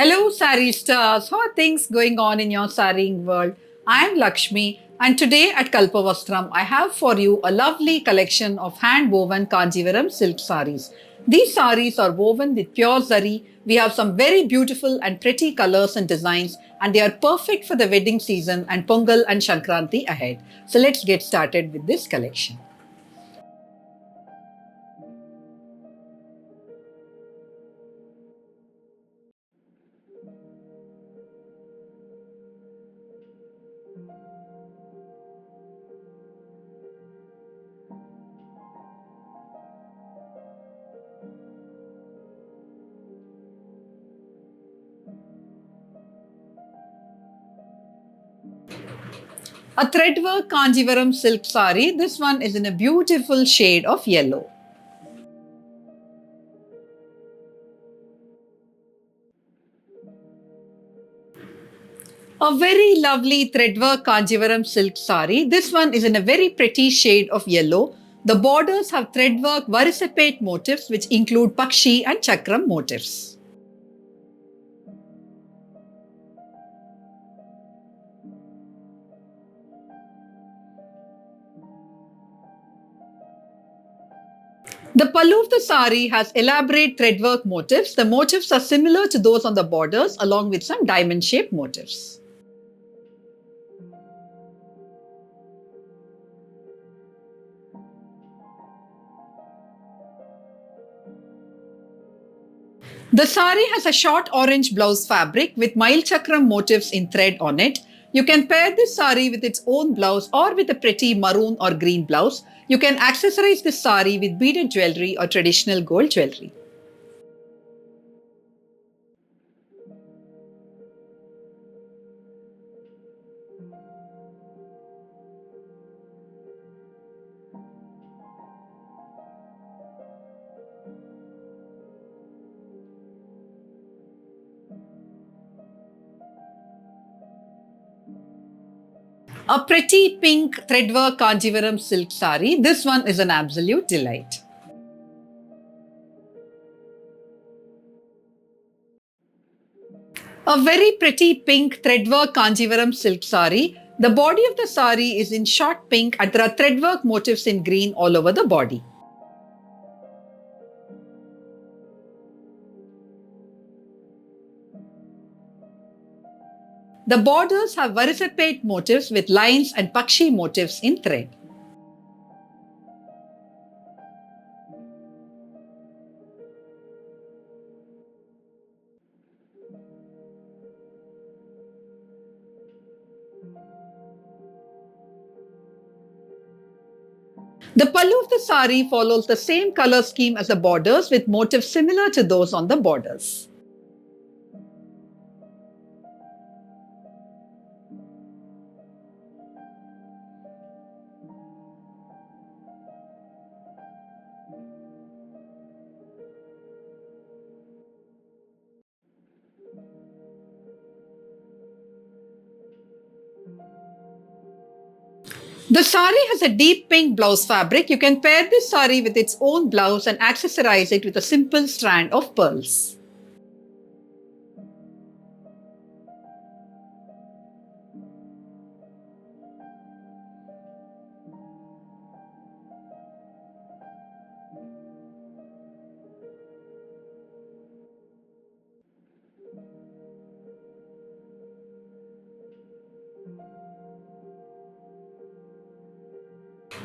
Hello, Sari stars. How are things going on in your saree world? I am Lakshmi, and today at Kalpavastram, I have for you a lovely collection of hand woven Kanjivaram silk saris. These saris are woven with pure zari. We have some very beautiful and pretty colors and designs, and they are perfect for the wedding season and Pongal and Shankranti ahead. So let's get started with this collection. A threadwork Kanjivaram silk sari. This one is in a beautiful shade of yellow. A very lovely threadwork Kanjivaram silk sari. This one is in a very pretty shade of yellow. The borders have threadwork Varisapet motifs which include Pakshi and Chakram motifs. The pallu of the sari has elaborate threadwork motifs. The motifs are similar to those on the borders along with some diamond shaped motifs. The sari has a short orange blouse fabric with Mail Chakram motifs in thread on it. You can pair this sari with its own blouse or with a pretty maroon or green blouse. You can accessorize this sari with beaded jewelry or traditional gold jewelry. A pretty pink threadwork Kanjivaram silk sari. This one is an absolute delight. A very pretty pink threadwork Kanjivaram silk sari. The body of the sari is in short pink and there are threadwork motifs in green all over the body. The borders have Varisapet motifs with lines and Pakshi motifs in thread. The pallu of the sari follows the same color scheme as the borders with motifs similar to those on the borders. The sari has a deep pink blouse fabric. You can pair this sari with its own blouse and accessorize it with a simple strand of pearls.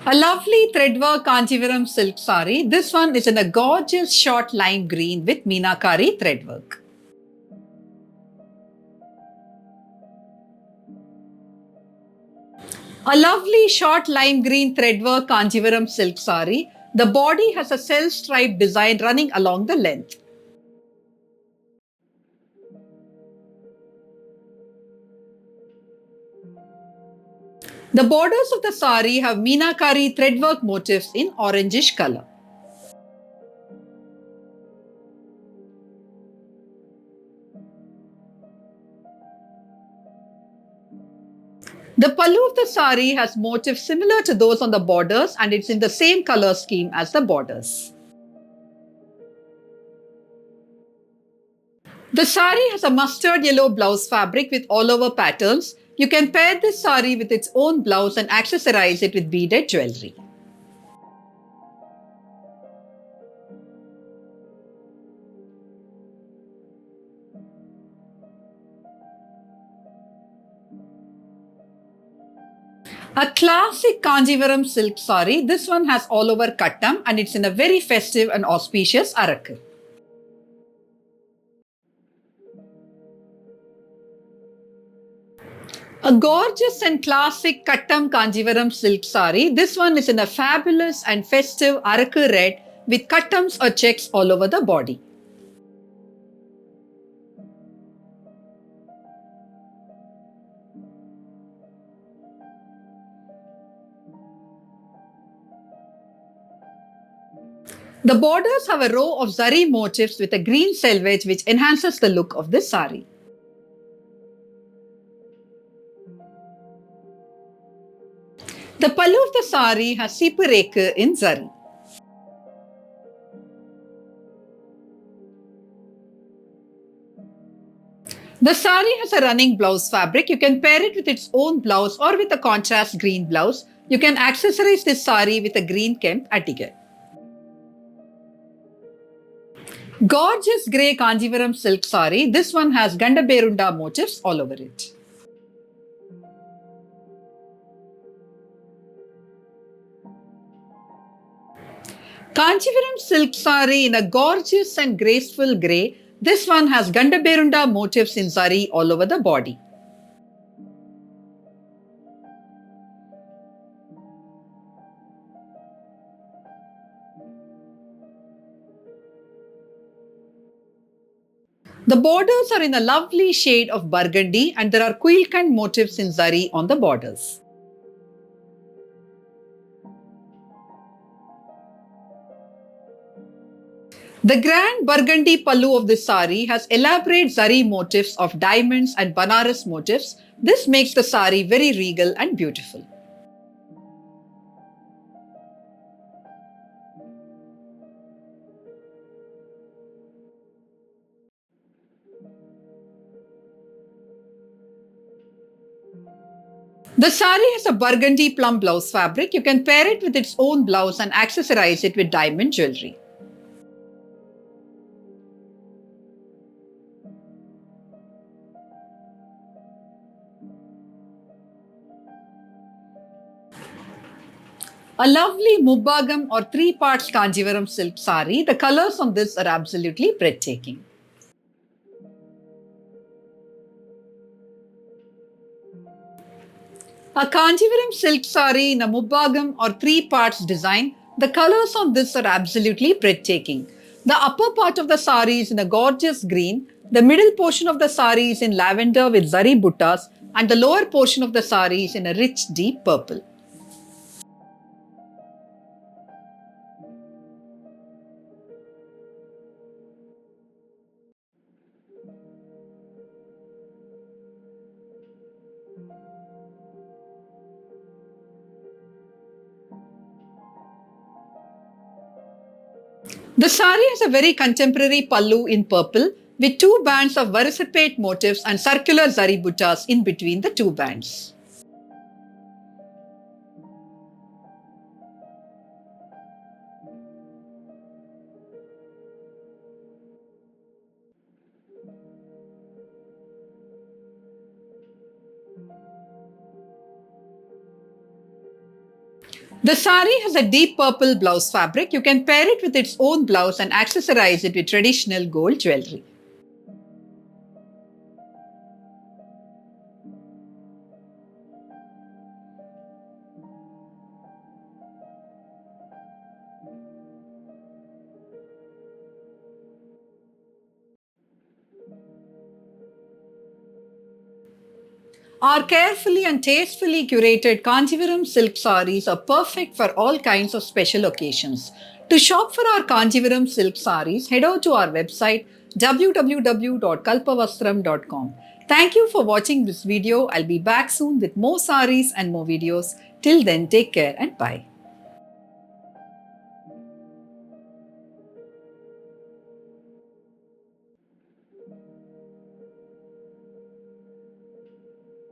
A lovely threadwork Kanjivaram silk sari. This one is in a gorgeous short lime green with Meenakari threadwork. A lovely short lime green threadwork Kanjivaram silk sari. The body has a self-striped design running along the length. The borders of the sari have Meenakari threadwork motifs in orangish color. The pallu of the sari has motifs similar to those on the borders and it's in the same color scheme as the borders. The sari has a mustard yellow blouse fabric with all over patterns. You can pair this sari with its own blouse and accessorize it with beaded jewelry. A classic Kanjivaram silk sari. This one has all over kattam and it's in a very festive and auspicious arakku. A gorgeous and classic kattam Kanjivaram silk sari. This one is in a fabulous and festive arakku red with kattams or checks all over the body. The borders have a row of zari motifs with a green selvage which enhances the look of this sari. The pallu of the sari has sipureku in zari. The sari has a running blouse fabric. You can pair it with its own blouse or with a contrast green blouse. You can accessorize this sari with a green kemp attige. Gorgeous grey Kanjivaram silk sari. This one has Gandaberunda motifs all over it. Kanjivaram silk sari in a gorgeous and graceful grey. This one has Gandaberunda motifs in zari all over the body. The borders are in a lovely shade of burgundy and there are quilkand motifs in zari on the borders. The grand burgundy pallu of this sari has elaborate zari motifs of diamonds and Banaras motifs. This makes the sari very regal and beautiful. The sari has a burgundy plum blouse fabric. You can pair it with its own blouse and accessorize it with diamond jewelry. A lovely Mubbagam or 3 parts Kanjivaram silk sari. The colors on this are absolutely breathtaking. A Kanjivaram silk sari in a Mubbagam or 3 parts design. The colors on this are absolutely breathtaking. The upper part of the sari is in a gorgeous green. The middle portion of the sari is in lavender with zari buttas and the lower portion of the sari is in a rich deep purple. The sari has a very contemporary pallu in purple with 2 bands of Varasapet motifs and circular zari buttas in between the 2 bands. The sari has a deep purple blouse fabric. You can pair it with its own blouse and accessorize it with traditional gold jewelry. Our carefully and tastefully curated Kanjivaram silk saris are perfect for all kinds of special occasions. To shop for our Kanjivaram silk saris, head over to our website www.kalpavastram.com. Thank you for watching this video. I'll be back soon with more saris and more videos. Till then, take care and bye.